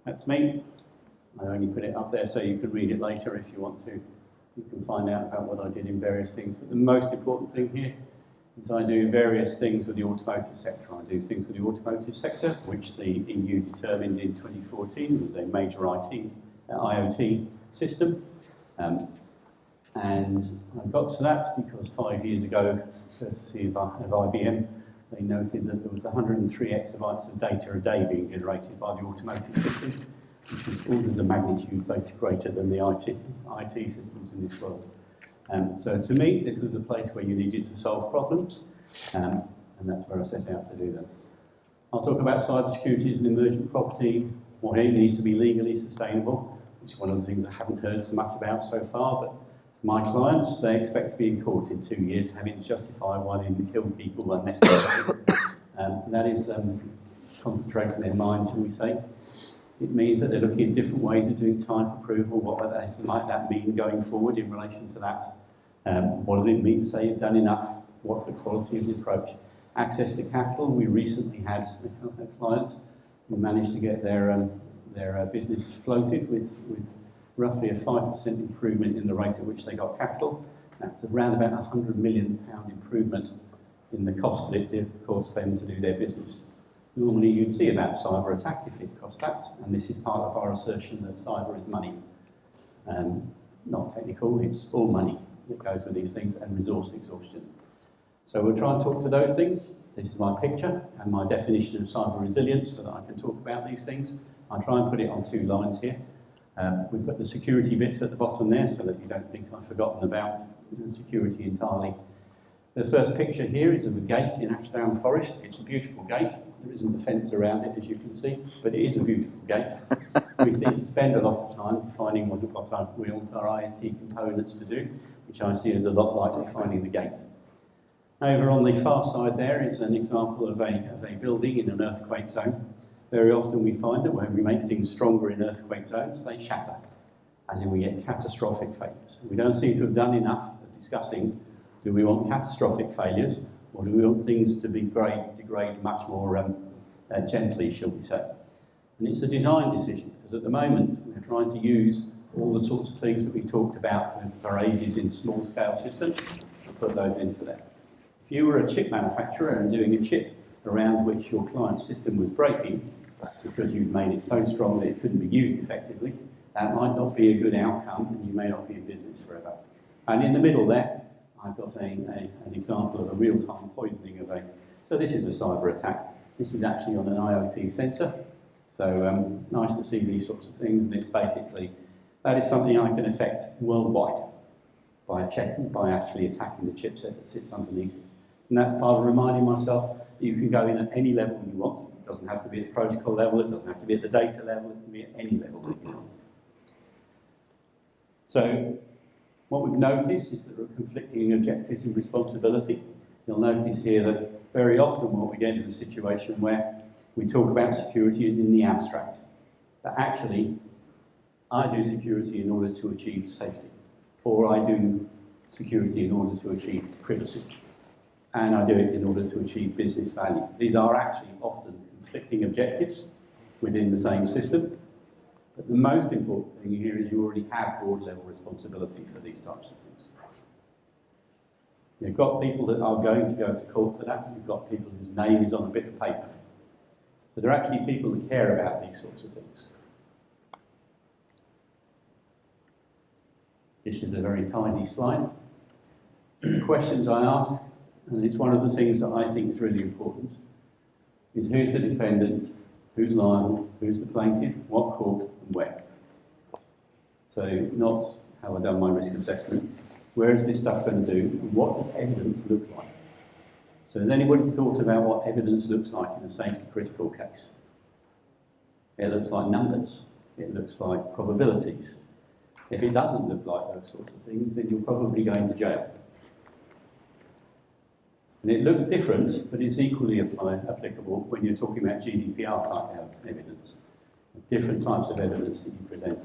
That's me. I only put it up there so you can read it later if you want to. You can find out about what I did in various things. But the most important thing here is I do various things with the automotive sector. I do things with the automotive sector, which the EU determined in 2014 was a major IoT system. And I got to that because 5 years ago, courtesy of IBM, they noted that there was 103 exabytes of data a day being generated by the automotive system, which is orders of magnitude greater than the IT systems in this world. So to me, this was a place where you needed to solve problems, and that's where I set out to do that. I'll talk about cybersecurity as an emergent property, what it needs to be legally sustainable, which is one of the things I haven't heard so much about so far, but my clients, they expect to be in court in 2 years, having to justify why they didn't kill people unnecessarily. And that is concentrating their mind, shall we say. It means that they're looking at different ways of doing type approval. What might that mean going forward in relation to that? What does it mean to say you've done enough? What's the quality of the approach? Access to capital. We recently had a client who managed to get their business floated with roughly a 5% improvement in the rate at which they got capital. That's around about a £100 million improvement in the cost that it cost them to do their business. Normally you'd see about cyber attack if it cost that, and this is part of our assertion that cyber is money. Not technical, it's all money that goes with these things and resource exhaustion. So we'll try and talk to those things. This is my picture and my definition of cyber resilience so that I can talk about these things. I'll try and put it on 2 lines here. We put the security bits at the bottom there so that you don't think I've forgotten about security entirely. The first picture here is of a gate in Ashdown Forest. It's a beautiful gate. There isn't a fence around it, as you can see, but it is a beautiful gate. We seem to spend a lot of time finding what we want our IoT components to do, which I see as a lot like finding the gate. Over on the far side there is an example of a building in an earthquake zone. Very often we find that when we make things stronger in earthquake zones, they shatter, as in we get catastrophic failures. We don't seem to have done enough of discussing, do we want catastrophic failures, or do we want things to degrade much more gently, shall we say? And it's a design decision, because at the moment we're trying to use all the sorts of things that we've talked about for ages in small-scale systems and put those into there. If you were a chip manufacturer and doing a chip around which your client's system was breaking, because you'd made it so strong that it couldn't be used effectively, that might not be a good outcome, and you may not be in business forever. And in the middle there, I've got an example of a real-time poisoning of a... So this is a cyber attack. This is actually on an IoT sensor. So nice to see these sorts of things, and it's basically, that is something I can affect worldwide by actually attacking the chipset that sits underneath it. And that's part of reminding myself that you can go in at any level you want. It doesn't have to be at the protocol level, it doesn't have to be at the data level, it can be at any level that you want. So what we've noticed is that there are conflicting objectives and responsibility. You'll notice here that very often what we get is a situation where we talk about security in the abstract. But actually, I do security in order to achieve safety, or I do security in order to achieve privacy, and I do it in order to achieve business value. These are actually often conflicting objectives within the same system, but the most important thing here is you already have board-level responsibility for these types of things. You've got people that are going to go to court for that, and you've got people whose name is on a bit of paper. But there are actually people that care about these sorts of things. This is a very tidy slide. The questions I ask, and it's one of the things that I think is really important, is who's the defendant, who's liable, who's the plaintiff, what court, and where. So not have I done my risk assessment, where is this stuff going to do, and what does evidence look like? So has anybody thought about what evidence looks like in a safety critical case? It looks like numbers, it looks like probabilities. If it doesn't look like those sorts of things, then you're probably going to jail. And it looks different, but it's equally applicable when you're talking about GDPR type evidence. Different types of evidence that you present.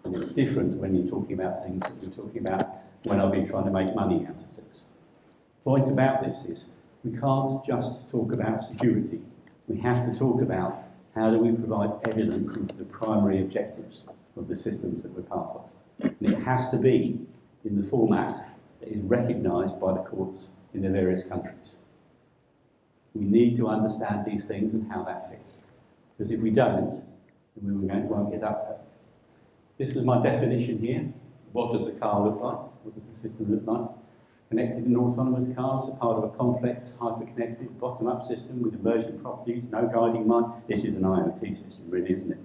And it's different when you're talking about things that you're talking about when I've been trying to make money out of things. The point about this is we can't just talk about security. We have to talk about how do we provide evidence into the primary objectives of the systems that we're part of? And it has to be in the format that is recognised by the courts in the various countries. We need to understand these things and how that fits. Because if we don't, then we won't get uptake. This is my definition here. What does the car look like? What does the system look like? Connected and autonomous cars are part of a complex, hyper-connected, bottom-up system with emergent properties, no guiding mind. This is an IoT system, really, isn't it?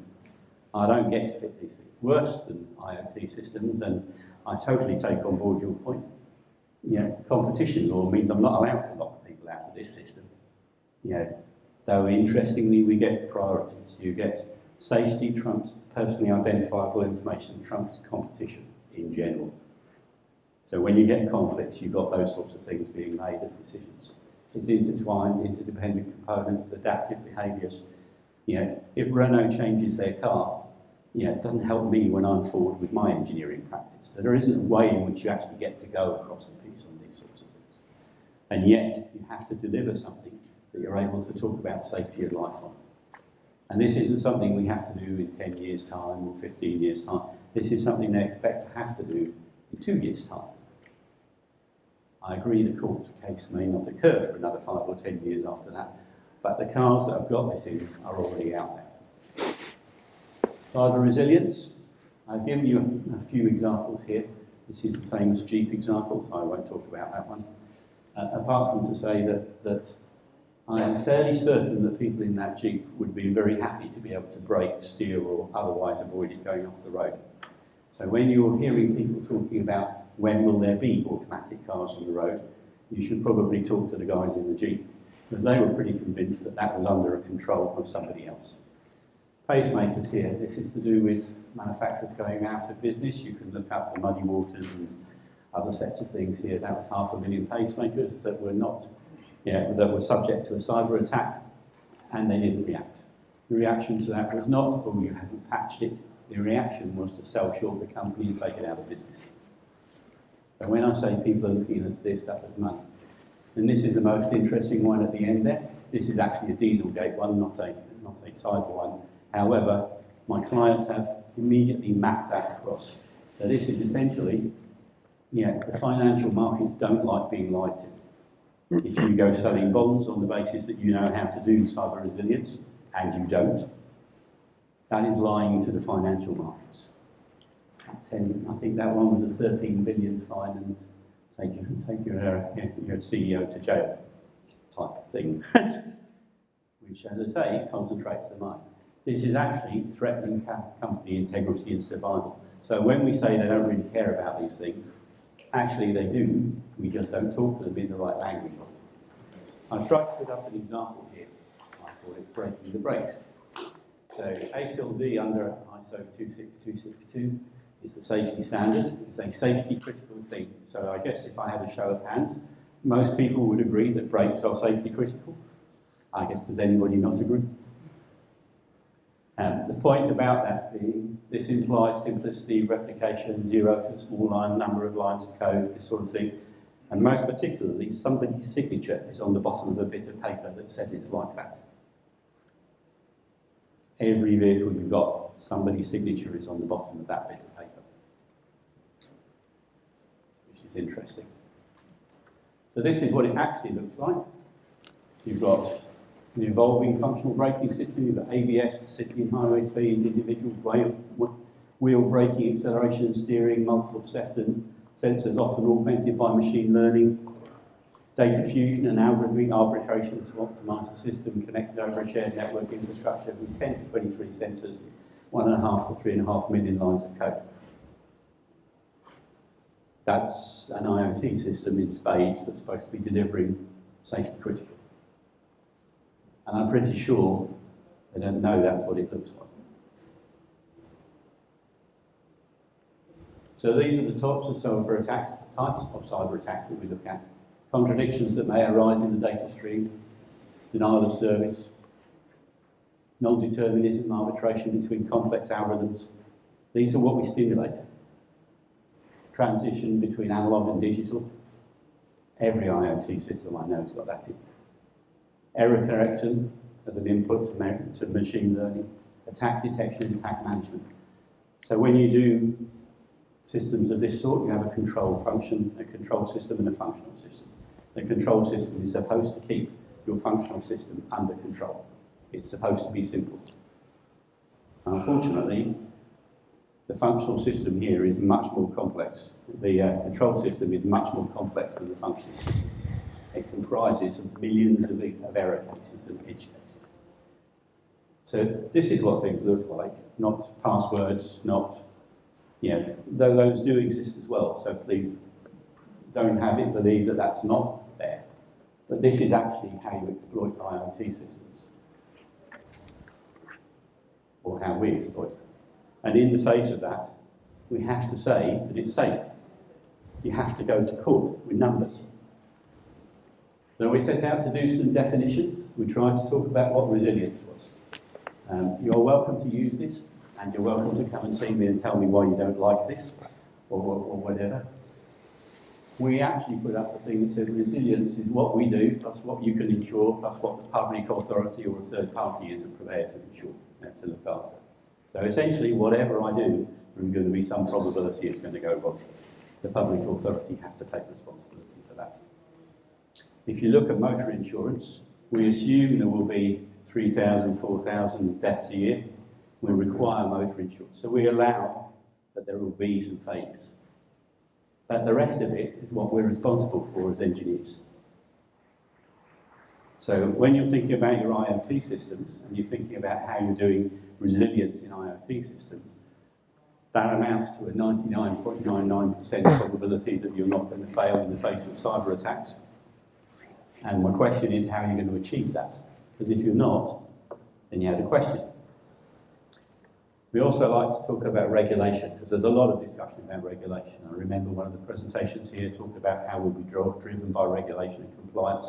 I don't get to fit these things. Worse than IoT systems, and I totally take on board your point. Competition law means I'm not allowed to lock people out of this system. Though interestingly, we get priorities. You get safety trumps personally identifiable information trumps competition in general. So when you get conflicts, you've got those sorts of things being made as decisions. It's intertwined, interdependent components, adaptive behaviours. If Renault changes their car, it doesn't help me when I'm forward with my engineering practice. So there isn't a way in which you actually get to go across the piece on these sorts of things. And yet, you have to deliver something that you're able to talk about safety of life on. And this isn't something we have to do in 10 years' time or 15 years' time. This is something they expect to have to do in 2 years' time. I agree the court case may not occur for another 5 or 10 years after that, but the cars that have got this in are already out there. Cyber resilience. I've given you a few examples here. This is the famous Jeep example, so I won't talk about that one. Apart from to say that I am fairly certain that people in that Jeep would be very happy to be able to brake, steer, or otherwise avoid it going off the road. So when you're hearing people talking about when will there be automatic cars on the road, you should probably talk to the guys in the Jeep, because they were pretty convinced that that was under a control of somebody else. Pacemakers here, this is to do with manufacturers going out of business. You can look up the muddy waters and other sets of things here. That was 500,000 pacemakers that were not, that were subject to a cyber attack, and they didn't react. The reaction to that was not, oh, you haven't patched it. The reaction was to sell short the company and take it out of business. So when I say people are looking at this stuff as money, and this is the most interesting one at the end there. This is actually a Dieselgate one, not a cyber one. However, my clients have immediately mapped that across. So this is essentially, the financial markets don't like being lied to. If you go selling bonds on the basis that you know how to do cyber resilience, and you don't, that is lying to the financial markets. I think that one was a 13 billion fine and take your CEO to jail type thing, which, as I say, concentrates the mind. This is actually threatening company integrity and survival. So when we say they don't really care about these things, actually they do, we just don't talk to them in the right language. I've tried to put up an example here. I call it breaking the brakes. So ASIL-D under ISO 26262 is the safety standard. It's a safety critical thing. So I guess if I had a show of hands, most people would agree that brakes are safety critical. I guess, does anybody not agree? The point about that being, this implies simplicity, replication, 0 to a small line, number of lines of code, this sort of thing. And most particularly, somebody's signature is on the bottom of a bit of paper that says it's like that. Every vehicle you've got, somebody's signature is on the bottom of that bit of paper, which is interesting. So this is what it actually looks like. You've got an evolving functional braking system. You've got ABS, city and highway speeds, individual wheel braking, acceleration and steering, multiple sensors often augmented by machine learning, data fusion and algorithmic arbitration to optimize the system connected over a shared network infrastructure with 10 to 23 sensors, 1.5 to 3.5 million lines of code. That's an IoT system in spades that's supposed to be delivering safety critical. And I'm pretty sure they don't know that's what it looks like. So these are the types of cyber attacks that we look at. Contradictions that may arise in the data stream, denial of service, non-determinism, arbitration between complex algorithms. These are what we stimulate. Transition between analog and digital. Every IoT system I know has got that in. Error correction, as an input to machine learning, attack detection, attack management. So when you do systems of this sort, you have a control function, a control system and a functional system. The control system is supposed to keep your functional system under control. It's supposed to be simple. Unfortunately, the functional system here is much more complex. The control system is much more complex than the functional system. It comprises of millions of error cases and edge cases. So this is what things look like, not passwords, not, though those do exist as well, so please don't have it believe that that's not there. But this is actually how you exploit IoT systems, or how we exploit them. And in the face of that, we have to say that it's safe. You have to go to court with numbers. So we set out to do some definitions. We tried to talk about what resilience was. You're welcome to use this, and you're welcome to come and see me and tell me why you don't like this, or whatever. We actually put up the thing that said resilience is what we do, plus what you can insure, plus what the public authority or a third party is prepared to insure, to look after. So essentially, whatever I do, there's going to be some probability it's going to go wrong. The public authority has to take responsibility for that. If you look at motor insurance, we assume there will be 3,000, 4,000 deaths a year. We require motor insurance. So we allow that there will be some failures. But the rest of it is what we're responsible for as engineers. So when you're thinking about your IoT systems and you're thinking about how you're doing resilience in IoT systems, that amounts to a 99.99% probability that you're not going to fail in the face of cyber attacks. And my question is, how are you going to achieve that? Because if you're not, then you have a question. We also like to talk about regulation, because there's a lot of discussion about regulation. I remember one of the presentations here talked about how we'll be driven by regulation and compliance.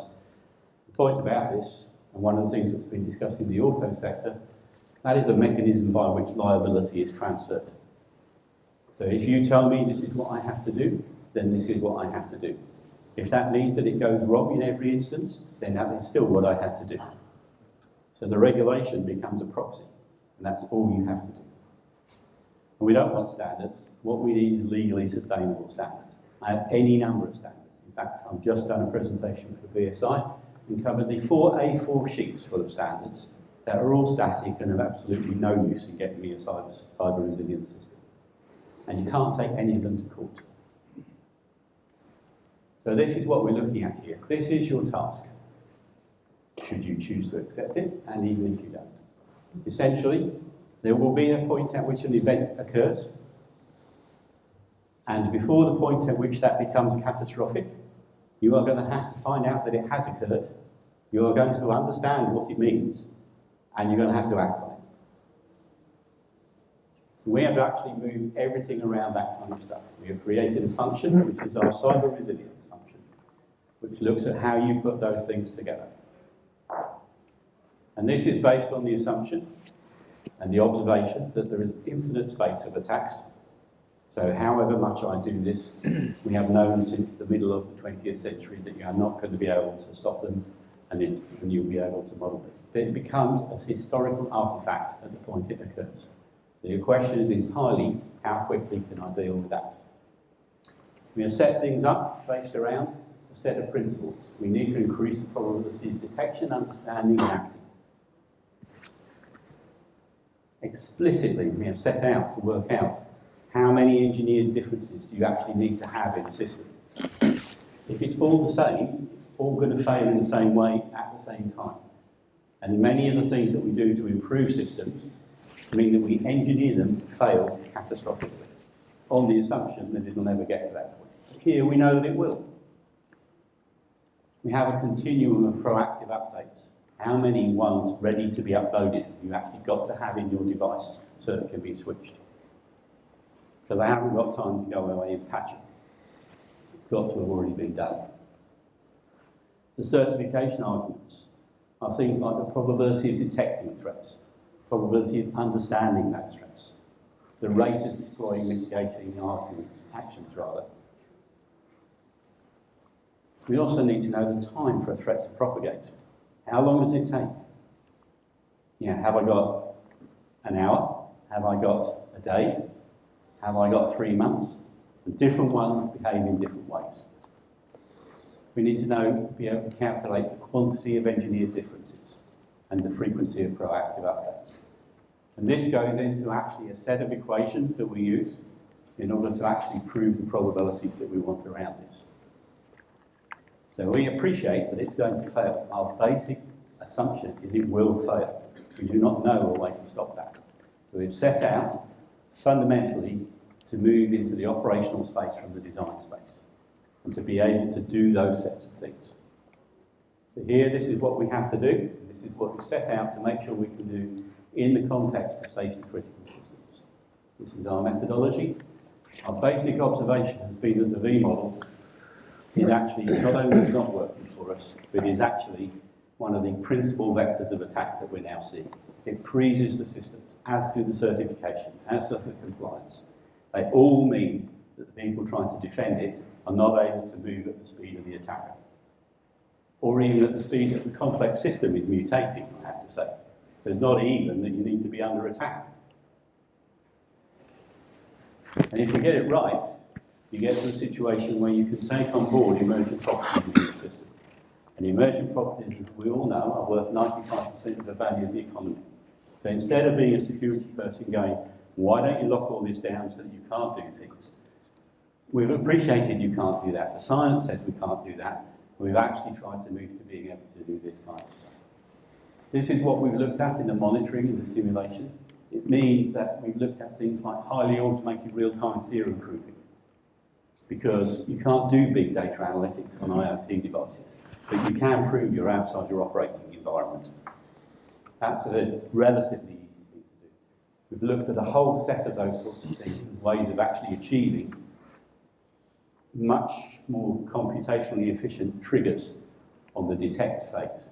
The point about this, and one of the things that's been discussed in the auto sector, that is a mechanism by which liability is transferred. So if you tell me this is what I have to do, then this is what I have to do. If that means that it goes wrong in every instance, then that is still what I have to do. So the regulation becomes a proxy, and that's all you have to do. And we don't want standards. What we need is legally sustainable standards. I have any number of standards. In fact, I've just done a presentation for BSI and covered the 4 A4 sheets full of standards that are all static and have absolutely no use in getting me a cyber resilience system. And you can't take any of them to court. So this is what we're looking at here. This is your task, should you choose to accept it, and even if you don't. Essentially, there will be a point at which an event occurs, and before the point at which that becomes catastrophic, you are going to have to find out that it has occurred, you are going to understand what it means, and you're going to have to act on it. So we have actually moved everything around that kind of stuff. We have created a function, which is our cyber resilience function, which looks at how you put those things together. And this is based on the assumption and the observation that there is infinite space of attacks. So however much I do this, we have known since the middle of the 20th century that you are not going to be able to stop them, and you'll be able to model this. But it becomes a historical artifact at the point it occurs. So your question is entirely, how quickly can I deal with that? We have set things up based around a set of principles. We need to increase the probability of detection, understanding, and acting. Explicitly, we have set out to work out how many engineered differences do you actually need to have in a system. If it's all the same, it's all going to fail in the same way at the same time. And many of the things that we do to improve systems mean that we engineer them to fail catastrophically, on the assumption that it'll never get to that point. Here we know that it will. We have a continuum of proactive updates. How many ones ready to be uploaded you actually got to have in your device so it can be switched? Because I haven't got time to go away and patch it. It's got to have already been done. The certification arguments are things like the probability of detecting threats, probability of understanding those threats, the rate of deploying mitigating arguments, actions rather. We also need to know the time for a threat to propagate. How long does it take? Have I got an hour? Have I got a day? Have I got 3 months? And different ones behave in different ways. We need to be able to calculate the quantity of engineered differences and the frequency of proactive updates. And this goes into actually a set of equations that we use in order to actually prove the probabilities that we want around this. So we appreciate that it's going to fail. Our basic assumption is it will fail. We do not know a way to stop that. So we've set out fundamentally to move into the operational space from the design space and to be able to do those sets of things. So here, this is what we have to do. This is what we've set out to make sure we can do in the context of safety critical systems. This is our methodology. Our basic observation has been that the V model is actually not only not working for us, but is actually one of the principal vectors of attack that we're now seeing. It freezes the systems, as do the certification, as does the compliance. They all mean that the people trying to defend it are not able to move at the speed of the attacker, or even at the speed that the complex system is mutating, I have to say. There's not even that you need to be under attack. And if you get it right, you get to a situation where you can take on board emergent properties in the system. And emergent properties, as we all know, are worth 95% of the value of the economy. So instead of being a security person going, why don't you lock all this down so that you can't do things? We've appreciated you can't do that. The science says we can't do that. We've actually tried to move to being able to do this kind of stuff. This is what we've looked at in the monitoring and the simulation. It means that we've looked at things like highly automated real-time theorem proving, because you can't do big data analytics on IoT devices, but you can prove you're outside your operating environment. That's a relatively easy thing to do. We've looked at a whole set of those sorts of things and ways of actually achieving much more computationally efficient triggers on the detect phase.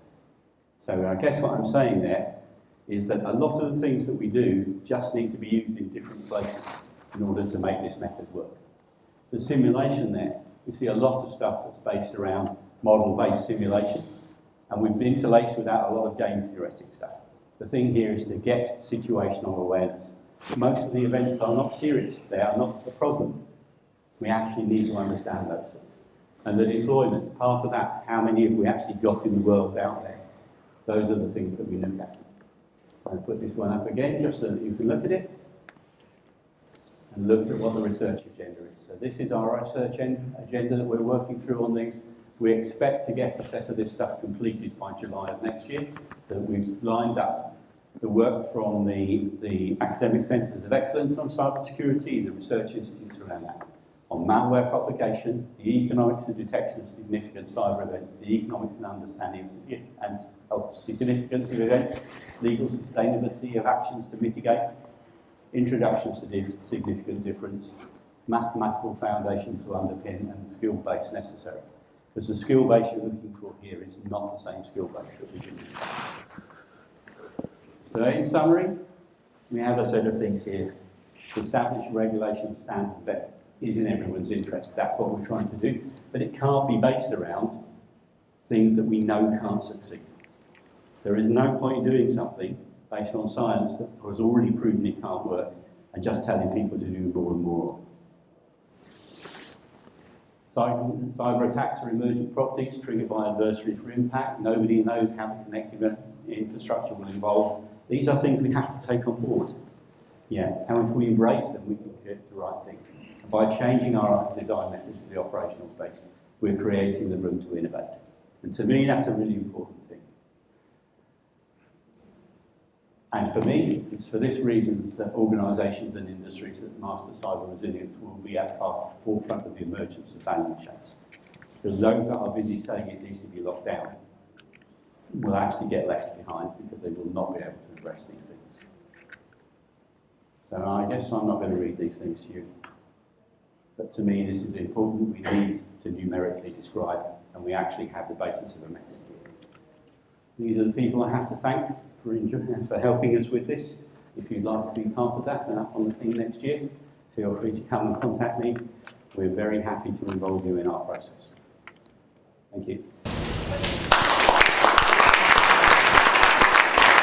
So I guess what I'm saying there is that a lot of the things that we do just need to be used in different places in order to make this method work. The simulation there, we see a lot of stuff that's based around model-based simulation, and we've been interlaced with that a lot of game theoretic stuff. The thing here is to get situational awareness. Most of the events are not serious, they are not a problem. We actually need to understand those things. And the deployment, part of that, how many have we actually got in the world out there? Those are the things that we look at. I'll put this one up again just so that you can look at it and look at what the research agenda is. So this is our research agenda that we're working through on these. We expect to get a set of this stuff completed by July of next year. So we've lined up the work from the academic centres of excellence on cybersecurity, the research institutes around that, on malware propagation, the economics and detection of significant cyber events, the economics and understanding of significance of events, legal sustainability of actions to mitigate, introduction of significant difference, mathematical foundations to underpin, and the skill base necessary. Because the skill base you're looking for here is not the same skill base that we've been using. So in summary, we have a set of things here. To establish regulation standards that is in everyone's interest. That's what we're trying to do. But it can't be based around things that we know can't succeed. There is no point in doing something based on science that has already proven it can't work and just telling people to do more and more. Cyber attacks are emergent properties triggered by adversary for impact. Nobody knows how the connective infrastructure will evolve. These are things we have to take on board. And if we embrace them, we can get the right thing. And by changing our design methods to the operational space, we're creating the room to innovate. And to me, that's a really important thing. And for me, it's for this reason that organisations and industries that master cyber resilience will be at the forefront of the emergence of value chains. Because those that are busy saying it needs to be locked down will actually get left behind because they will not be able to address these things. So I guess I'm not going to read these things to you. But to me, this is important. We need to numerically describe, and we actually have the basis of a method here. These are the people I have to thank for helping us with this. If you'd like to be part of that and up on the thing next year, feel free to come and contact me. We're very happy to involve you in our process. Thank you.